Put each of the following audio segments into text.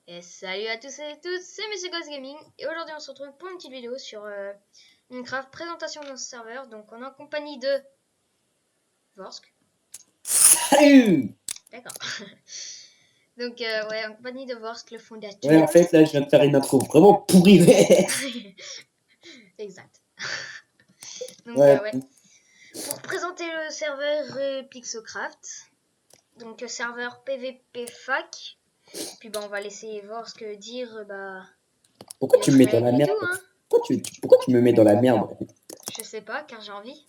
Et salut à tous et toutes, c'est Monsieur Ghost Gaming et aujourd'hui on se retrouve pour une petite vidéo sur Minecraft, présentation de notre serveur. Donc on est en compagnie de Vorsk. Salut. D'accord. Donc ouais, en compagnie de Vorsk, le fondateur. Ouais, en fait, là, je viens de faire une intro vraiment pourrie. Exact. Donc Ouais, ouais, pour présenter le serveur Pixocraft, donc serveur PVP fac. Puis on va laisser Vorsk dire pourquoi tu me les mets dans la règles et merde? tout, hein. Pourquoi tu me mets dans la merde? Je sais pas, car j'ai envie.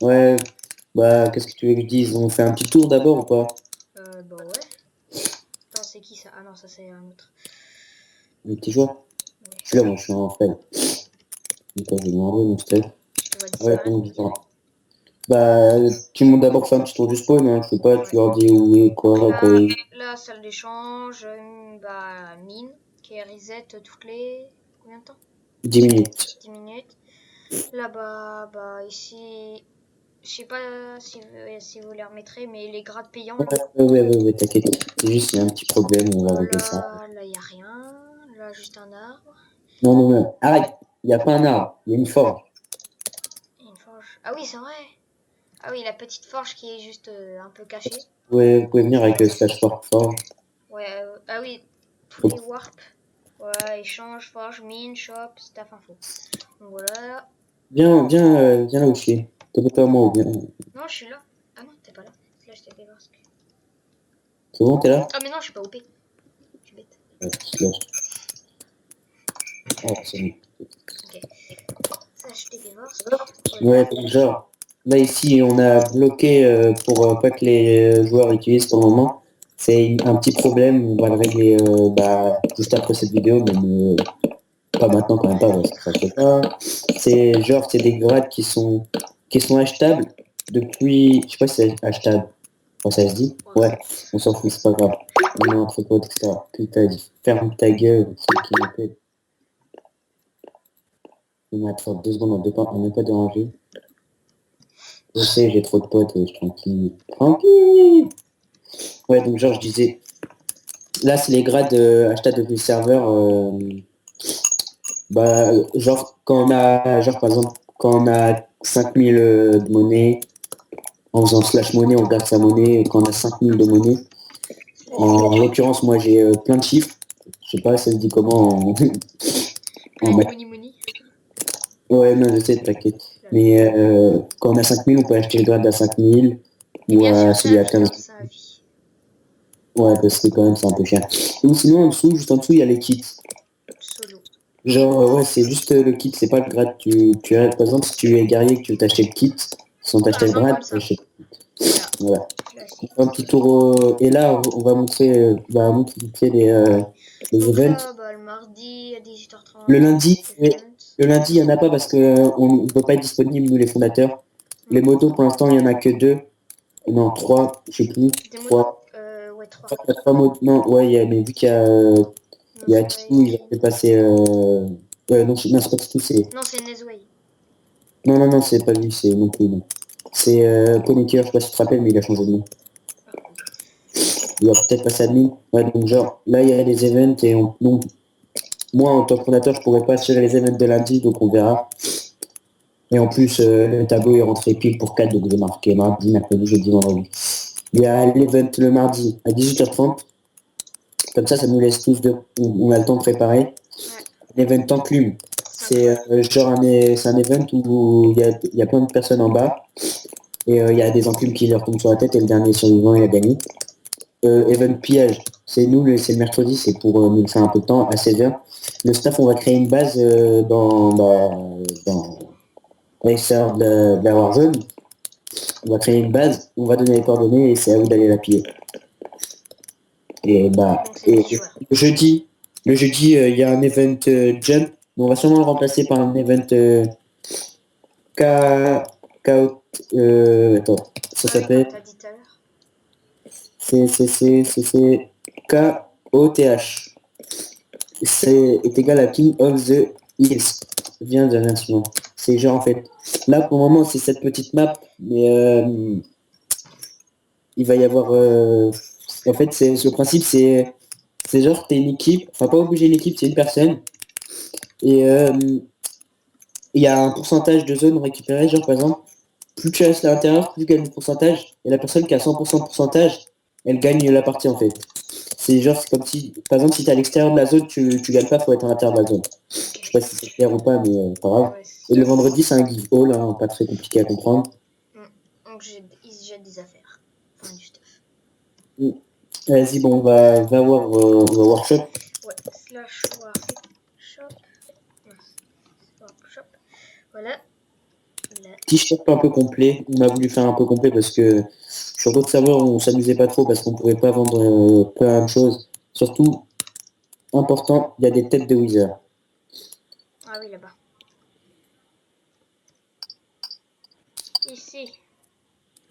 Ouais, bah, qu'est-ce que tu veux que je dise? On fait un petit tour d'abord ou pas? Bah ouais. Attends, c'est qui ça? Ah non, ça c'est un autre. Le petit joueur? Ouais. Je suis là, moi, je suis en fait. Attends, je vais demander mon stress. Je vois Ouais, disparaître. bon, bah, tu montes d'abord faire un petit tour du spawn, hein. Je sais pas, tu leur dis où est, quoi, La salle d'échange, mine, qui est reset toutes les... Combien de temps? 10 minutes. 10 minutes. Là-bas, ici... Je sais pas si vous les remettrez, mais les grades payants. Ouais, t'inquiète. C'est juste, il y a un petit problème, on va régler ça. Là, il n'y a rien. Là, juste un arbre. Non, arrête. Il n'y a pas un arbre, il y a une forge. Et une forge. Ah oui, c'est vrai. Ah oui, la petite forge qui est juste un peu cachée. Ouais, vous pouvez venir avec le slash forge. Ouais, ah oui, tous les warp. Voilà, échange, forge, mine, shop, staff info. Donc voilà. Viens là où je suis. T'es pas à moi ou bien. Non, je suis là. Ah non, t'es pas là. Là, je t'ai fait voir ce que... C'est bon, t'es là? Ah, mais non, je suis pas OP. Je suis bête. Ouais, slash. Oh, c'est bon. Ok. Ça, je t'ai fait voir ce que... Ouais, donc genre, là ici, on a bloqué pour pas que les joueurs utilisent pour le moment. C'est un petit problème, on va le régler juste après cette vidéo, mais pas maintenant quand même pas, parce que ça fait pas. C'est genre, c'est des grades qui sont achetables depuis, je sais pas si c'est achetable. Bon, ça se dit? Ouais, on s'en fout, c'est pas grave. On est entre potes, etc. Putain, dit, ferme ta gueule, c'est qui m'appelle. On va attendre 2 secondes, on n'est pas dérangé. Je sais, j'ai trop de potes et je suis tranquille. Tranquille. Ouais, donc genre, je disais, là, c'est les grades achetables depuis le serveur. Genre, quand on a, genre, par exemple, quand on a 5000 de monnaie, en faisant slash monnaie, on garde sa monnaie. Quand on a 5000 de monnaie, en l'occurrence, moi, j'ai plein de chiffres. Je sais pas, ça se dit comment en maths. Money. Ouais, non, je sais, t'inquiète. Mais quand on a 5000, on peut acheter le grade à 5000 Et ou bien sûr, à celui sa à vie 15. dans sa vie. Ouais, parce que quand même, c'est un peu cher. Ou sinon, en dessous, juste en dessous, il y a les kits. Solo. Genre, ouais, c'est juste le kit, c'est pas le grade. Par exemple, si tu es guerrier et que tu veux t'acheter le kit, sans Par t'acheter le exemple, grade, comme ça. t'achètes. Voilà. Voilà. Classique. Un petit tour. Et là, on va montrer, montrer vite fait les Donc events. là, le mardi à 18h30. Le lundi, Event. il n'y en a pas parce qu'on ne peut pas être disponible, nous, les fondateurs. Les motos, pour l'instant, il n'y en a que 2. Non, 3, je sais plus. Des motos 3. Ouais, 3. Il y a 3 motos. Non, ouais, mais vu qu'il y a. Il y a Titou, il va se passer. Non, c'est pas Titou, c'est. Non, c'est Nezway. Non, c'est pas lui, c'est non plus, non. C'est Ponyker, je sais pas si tu te rappelles, mais il a changé de nom. Il va peut-être passer admin. Ouais, donc genre, là, il y a les events et donc, moi, en tant que fondateur, je pourrais pas assurer les events de lundi, donc on verra. Et en plus, le tableau est rentré pile pour 4, donc j'ai marqué mardi, mercredi, jeudi, vendredi. Il y a l'event le mardi à 18h30. Comme ça nous laisse on a le temps de préparer. Ouais. L'event enclume. C'est c'est un event où il y a plein de personnes en bas et il y a des enclumes qui leur tombent sur la tête et le dernier survivant il a gagné. Event pillage, c'est c'est le mercredi, c'est pour nous faire un peu de temps à 16h. Le staff, on va créer une base dans l'extérieur de la Warzone. On va créer une base, on va donner les coordonnées et c'est à vous d'aller la piller. Et le jeudi, il y a un event jump, mais on va sûrement le remplacer par un event K, K, attends, ça s'appelle c'est KOTH. C'est égal à King of the Hills. Viens de suivant. C'est genre en fait. Là pour le moment c'est cette petite map, mais il va y avoir. En fait, le principe c'est C'est genre, t'es une équipe, enfin pas obligé une équipe, c'est une personne. Et il y a un pourcentage de zones récupérées, genre par exemple, plus tu restes à l'intérieur, plus tu gagnes de pourcentage. Et la personne qui a 100% de pourcentage, elle gagne la partie en fait. C'est genre, c'est comme si, par exemple, si t'es à l'extérieur de la zone, tu gagnes pas, faut être à l'intérieur de la zone. Je sais pas si c'est clair ou pas, mais pas grave. Ouais, Et le vendredi, c'est un give all, hein, pas très compliqué à comprendre. Donc ils se jettent des affaires. Enfin du stuff. Mm. Vas-y, bon, on va workshop. Ouais, slash workshop. Workshop. Voilà. Là. Petit shop un peu complet. On a voulu faire un peu complet parce que sur d'autres serveurs, on s'amusait pas trop parce qu'on pouvait pas vendre plein de choses. Surtout, important, il y a des têtes de Wither. Ah oui, là-bas. Ici.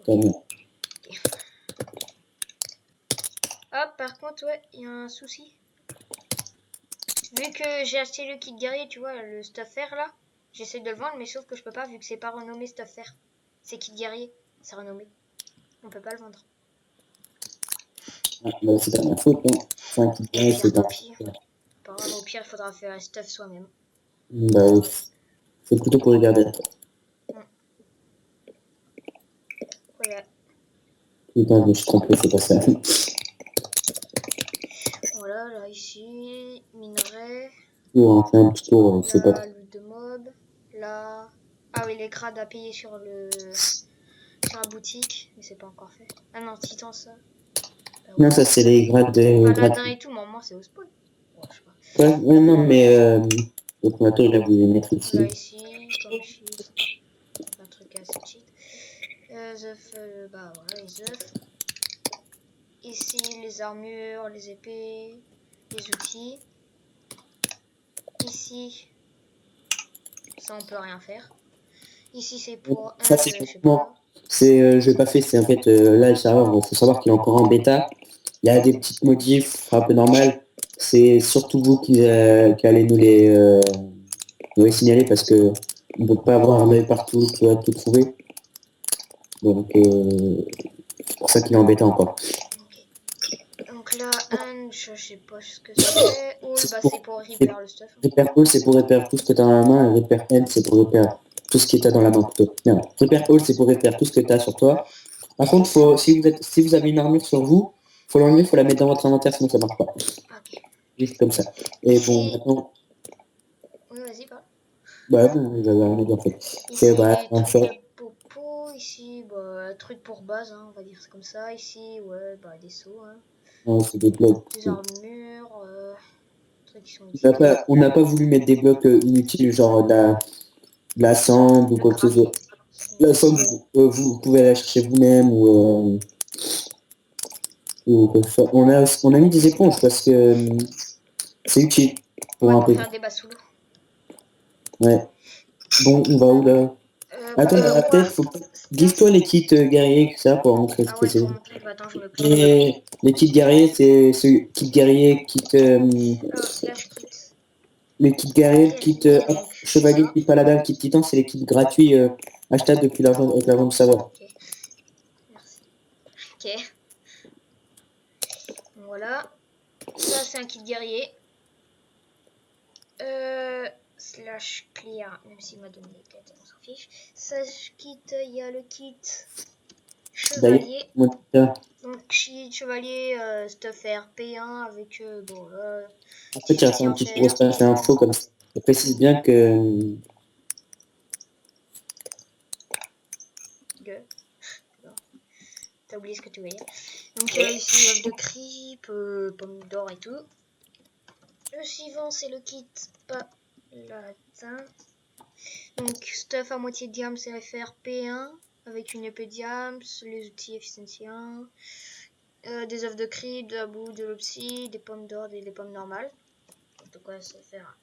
Okay. Hop, par contre, ouais, il y a un souci. Vu que j'ai acheté le kit guerrier, tu vois, le stuff fer là, j'essaie de le vendre, mais sauf que je peux pas vu que c'est pas renommé stuff fer. C'est kit guerrier, c'est renommé. On peut pas le vendre. Ah, bah, c'est pas ma faute, hein. C'est un petit peu, c'est Tant pas. pis. Pas grave, au pire, il faudra faire un stuff soi-même. Bah, c'est plutôt pour regarder. Voilà. Putain, je me suis trompé, c'est pas ça. Voilà, là, ici, minerai. On fait un petit tour, c'est pas. Là, loot de mob. Là. Ah oui, les crades à payer sur la boutique, mais c'est pas encore fait. Ah non, titan ça. Non, ça c'est les grades Paladin gratuits. et tout, mais moi c'est au spawn. Ouais, je sais pas. Ouais, ouais, non, mais le commentateur, il a voulu les mettre ici. Là, ici, comme sheet. Un truc assez cheat. Bah voilà, les œufs. Ici, les armures, les épées, les outils. Ici, ça on peut rien faire. Ici, c'est pour un, Ça, c'est je sais bon. pas. C'est, je l'ai pas fait, c'est en fait, là, le serveur, il faut savoir qu'il est encore en bêta. Il y a des petites modifs un peu normales. C'est surtout vous qui allez nous les signaler parce que on ne peut pas avoir un œil partout, tout trouver. Donc, c'est pour ça qu'il est en bêta encore. Okay. Donc là, un, je sais pas ce que c'est. All, bah c'est pour repair le stuff. Repair All, c'est pour repair tout ce que tu as dans la main. Et Repair End, c'est pour repair tout ce qui est dans la main plutôt. Non, Repair All, c'est pour repair tout ce que tu as sur toi. Par contre, si vous avez une armure sur vous, faut l'enlever, faut la mettre dans votre inventaire, sinon ça marche pas. Ok. Juste comme ça. Et Ici... bon, maintenant, Oui, vas-y, parle. bah non, j'avais rien à dire en fait. Ici, Bah, les un trucs shop. de popo. Ici, bah, truc pour base, hein, on va dire c'est comme ça. Ici, ouais, bah, des seaux, hein. Non, c'est des blocs. Des armures, trucs qui sont On n'a utiles. pas, on n'a pas voulu mettre des blocs inutiles, genre de la cendre ou Le quoi que ce soit. gravier. La cendre, vous pouvez la chercher vous-même ou quoi que ce soit. On a mis des éponges parce que c'est utile pour Ouais, un pour peu. faire des bassoulous. Ouais. Bon, on va où là? Attends, Bah, peut-être, give-toi les kits guerriers, ça, pour montrer ce ah que ouais, c'est. pour montrer. Bah, attends, je me clean. Et les kits guerriers, c'est ce kit guerrier, Alors, slash kit. les kits guerriers, kit Guerrier, donc, c'est chevalier, ça. kit paladin, kit titan, c'est les kits gratuits achetables depuis l'argent avec l'argent de savoir. Ok, merci. Ok, voilà. Ça, c'est un kit guerrier. Slash clear, même s'il m'a donné les quêtes, on s'en fiche. Slash kit, il y a le kit chevalier. Donc, kit chevalier, stuff RP1 avec, bon, En fait, j'ai fait un petit pour se passer info comme ça. Je précise bien que t'as oublié ce que tu voyais. Donc, ici, œuf de creep, pomme d'or et tout. Le suivant, c'est le kit paladin. Donc, stuff à moitié diams, CFR P1 avec une épée diams, les outils efficiency 1, des œufs de creep, de la boue, de l'opsie, des pommes d'or et des pommes normales. En tout cas, ça va faire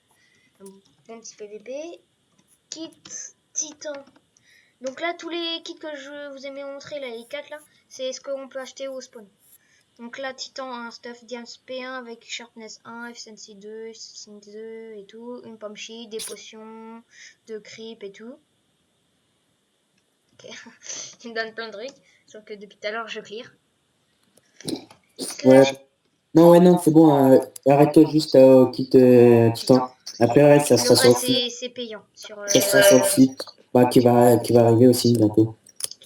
un bon petit PVP. Kit titan. Donc là, tous les kits que je vous ai montré, là, les 4 là, c'est ce qu'on peut acheter au spawn. Donc là, Titan, un stuff Diams P1 avec Sharpness 1, Efficiency 2, Efficiency 2 et tout. Une pomme sheet, des potions, de creep et tout. Ok, il me donne plein de trucs. Sauf que depuis tout à l'heure, je clear. ouais. Non, ouais, non, c'est bon. Arrête-toi juste quitte Titan. Après, ouais, ça Le sera sur le reste, site. c'est payant. Sur, Ça sera sur le site. Bah, qui va arriver aussi bientôt.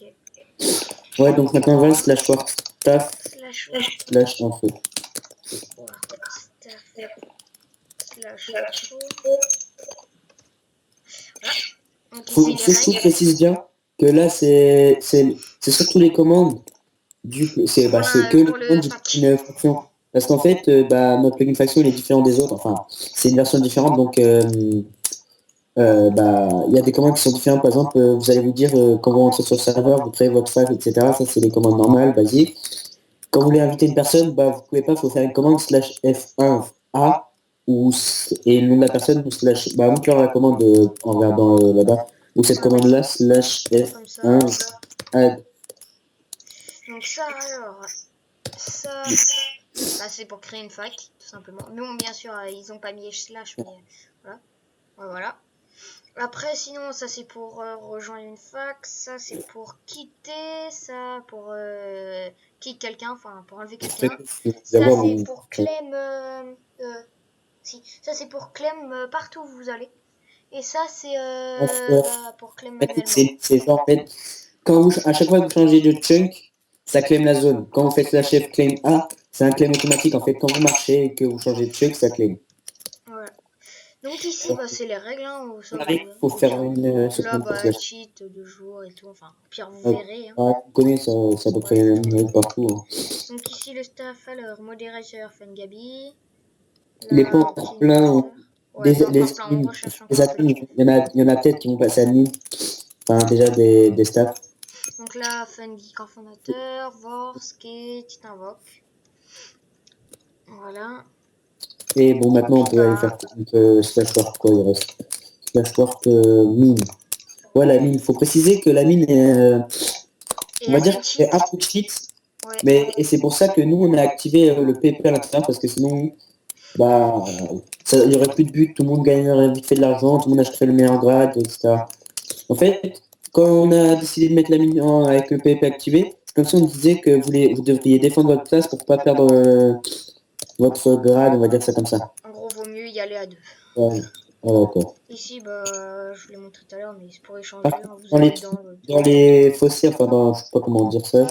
ok. Ouais, donc maintenant, 20 slash work staff Slash slash info. work staff slash info. Voilà. Donc Faut ici les surtout règles. précise bien que là, c'est surtout les commandes. C'est que les Pour le commandes du pack. plugin faction. Parce qu'en fait, notre plugin faction, il est différent des autres. Enfin, c'est une version différente. Donc, il y a des commandes qui sont différentes. Par exemple, vous allez vous dire quand vous rentrez sur le serveur, vous créez votre fac, etc. Ça, c'est les commandes normales, basiques. Quand vous voulez inviter une personne, vous pouvez pas, il faut faire une commande slash F1A et le nom de la personne ou slash. Montre-leur la commande en regardant là-bas. Ou cette Ah oui. commande-là slash Comme ça. F1 add. Donc ça alors. Ça. Bah, c'est pour créer une fac, tout simplement. Mais bon, bien sûr, ils ont pas mis slash, mais voilà. Ouais, voilà. Après, sinon, ça c'est pour rejoindre une fac, ça c'est pour quitter, ça pour quitter quelqu'un, enfin pour enlever quelqu'un. Ça D'abord, c'est pour claim, si, ça c'est pour claim partout où vous allez. Et ça c'est pour claim en fait, manuellement. c'est genre, en fait, à chaque fois que vous changez de chunk, ça claim la zone. Quand vous faites slash F claim A, c'est un claim automatique. En fait, quand vous marchez et que vous changez de chunk, ça claim. Voilà. Donc ici, bah, c'est les règles, hein, ça, Il faut au faire pire. une Là, seconde pour bah, slash. cheat de jour et tout, enfin, au pire, vous verrez. Hein. Vous connaissez, ça peut créer la même règle partout. Hein. Donc ici, le staff, alors, modérateur, Fungabi. Les pas Là, encore plein. cleaner. Ouais, pas encore plein, on recherche Les encore plein. admins, il y en a peut-être qui vont passer admin. Enfin, déjà des staffs. Donc là, Fungeek en fondateur, Vor, Skate, Titanvoc. Voilà. Et bon, Et maintenant, on puis, peut aller bah, faire slash work, quoi, il reste. Slash work mine. Ouais, la mine. Il faut préciser que la mine est, et on va assez dire, cheat. est un peu cheat. Ouais. Et c'est pour ça que nous, on a activé le PP à l'intérieur, parce que sinon, il y aurait plus de but, tout le monde gagnerait vite fait de l'argent, tout le monde achèterait le meilleur grade, etc. En fait, quand on a décidé de mettre la mine avec le PvP activé, c'est comme si on disait que vous devriez défendre votre place pour pas perdre votre grade, on va dire ça comme ça. En gros, vaut mieux y aller à deux. Ouais, voilà, quoi. Ici, bah, je vous l'ai montré tout à l'heure, mais c'est pour Par échanger. contre, Hein, vous dans les allez trous, dans le dans truc. les fossés, enfin, je sais pas comment dire ça,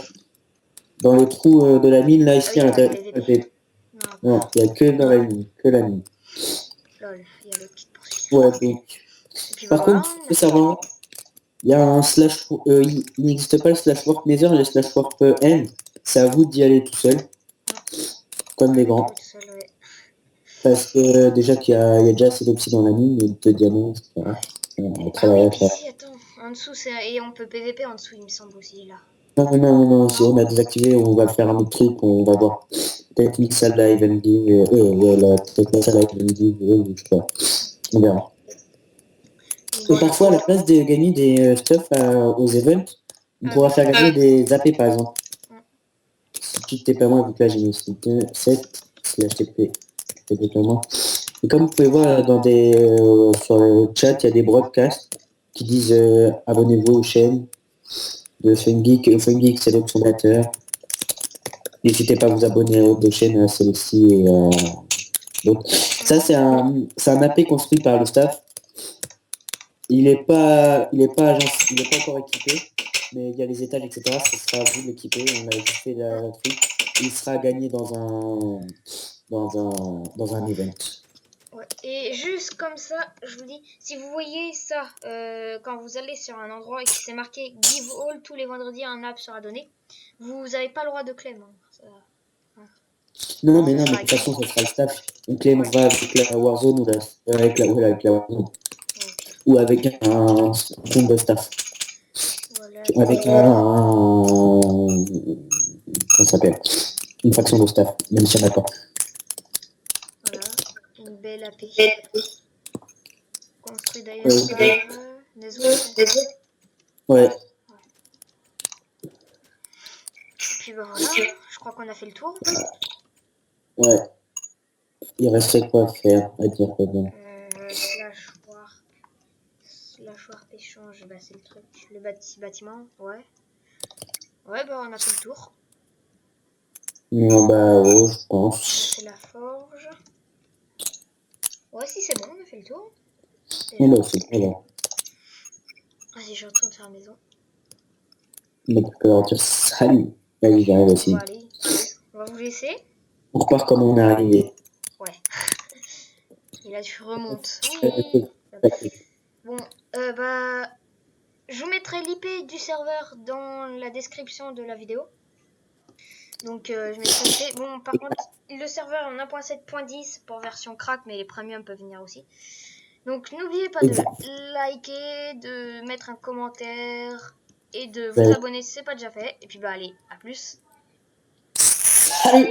dans les trous de la mine, là, Ah ici, oui, à pas de l'intérieur, PVP. Non, non, il n'y a que dans la mine, que la mine. lol, il y a les petites poursuites. Ouais, donc. Et puis bah Par voilà. contre, il faut savoir, il y a un slash, il n'existe pas le slash work nether et le slash work end. C'est à vous d'y aller tout seul, comme les grands. Tout seul, ouais. Parce que déjà qu'il y a déjà assez d'oxyde dans la mine, et de diamants, etc. Ah oui, et Travailler à puis faire. si, attends. En dessous, c'est et on peut PVP en dessous, il me semble aussi, là. Non, si on a désactivé, on va faire un autre truc, on va voir. Peut-être Mixal Live MD, peut-être Mixal Live MD, je sais pas. On verra. Bon, Et parfois, à la place de gagner des stuff aux events, on pourra faire gagner des AP par exemple. Si tu t'es pas moi, vu que là j'ai mis 7 slash TP, TP pas moi. Et comme vous pouvez voir sur le chat, il y a des broadcasts qui disent abonnez-vous aux chaînes de Fungeek. Fungeek, c'est l'autre fondateur. N'hésitez pas à vous abonner aux deux chaînes, à celle-ci et l'autre. Ça, c'est un AP construit par le staff. Il est pas encore équipé, mais il y a les étages, etc. Ce sera à vous de l'équiper. On a fait la truc. Il sera gagné dans un event. Ouais. Et juste comme ça, je vous dis, si vous voyez ça quand vous allez sur un endroit et que c'est marqué Give All tous les vendredis, un app sera donné, vous n'avez pas le droit de claim. Hein. Non, mais Ça non, mais sera de toute façon, gratuit. ça sera le staff. On claimera avec la Warzone avec la Warzone. Ok. Ou avec un compte de staff. Voilà. Avec comment ça s'appelle? Une faction de staff, même si on n'a pas. Voilà. Une belle API. Construit d'ailleurs par Nezwood, c'est ça? Ouais. Puis bah voilà, je crois qu'on a fait le tour. Ouais. Il resterait quoi à faire, à dire quoi bien. Slash warp échange, bah c'est le truc. Le bâtiment, ouais. Ouais, bah on a fait le tour. Bah ouais, je pense. C'est la forge. Ouais, si c'est bon, on a fait le tour. Oh Déjà. bah c'est bon alors. Vas-y, je retourne sur la maison. Donc tu peux leur dire salut. Allez, j'arrive On va aussi. aller. On va vous laisser. On repart comme on est arrivé. Ouais. Et là, tu remontes. Oui. Bon, bah, je vous mettrai l'IP du serveur dans la description de la vidéo. Donc, je mettrai l'IP. Bon, par contre, le serveur est en 1.7.10 pour version crack, mais les premium peuvent venir aussi. Donc, n'oubliez pas de liker, de mettre un commentaire et de vous abonner si ce n'est pas déjà fait. Et puis, bah, allez, à plus. Salut.